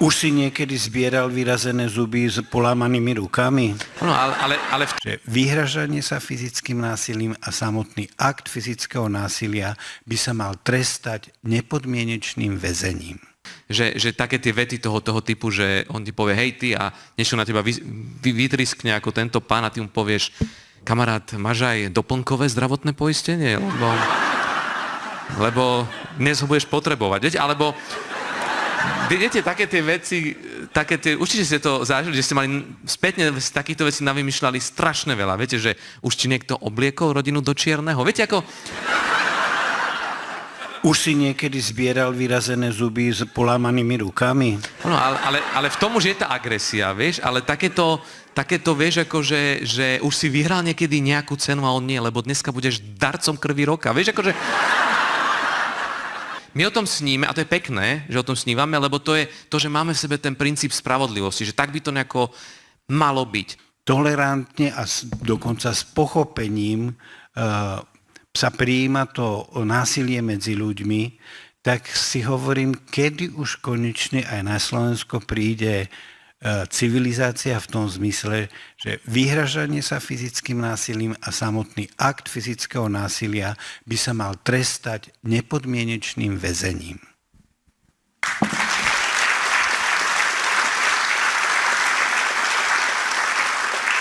Už si niekedy zbieral vyrazené zuby s polámanými rukami? No, ale Že vyhražanie sa fyzickým násilím a samotný akt fyzického násilia by sa mal trestať nepodmienečným väzením. že také tie vety toho typu, že on ti povie, hej ty, a niečo na teba vytriskne ako tento pán a ty mu povieš, kamarát, máš aj doplnkové zdravotné poistenie? Lebo dnes ho budeš potrebovať, viete? Alebo viete, také tie veci, určite ste to zažili, že ste mali spätne z takýchto vecí navymýšľali strašne veľa. Viete, že už ti niekto obliekol rodinu do čierneho? Viete, ako... Už si niekedy zbieral vyrazené zuby s polámanými rukami? No, ale v tom už je tá agresia, vieš? Ale takéto vieš, akože, že už si vyhral niekedy nejakú cenu a on nie, lebo dneska budeš darcom krvi roka. Vieš, akože... My o tom sníme, a to je pekné, že o tom snívame, lebo to je to, že máme v sebe ten princíp spravodlivosti, že tak by to nejako malo byť. Tolerantne a dokonca s pochopením sa prijíma to násilie medzi ľuďmi, tak si hovorím, kedy už konečne aj na Slovensko príde civilizácia v tom zmysle, že vyhražanie sa fyzickým násilím a samotný akt fyzického násilia by sa mal trestať nepodmienečným väzením.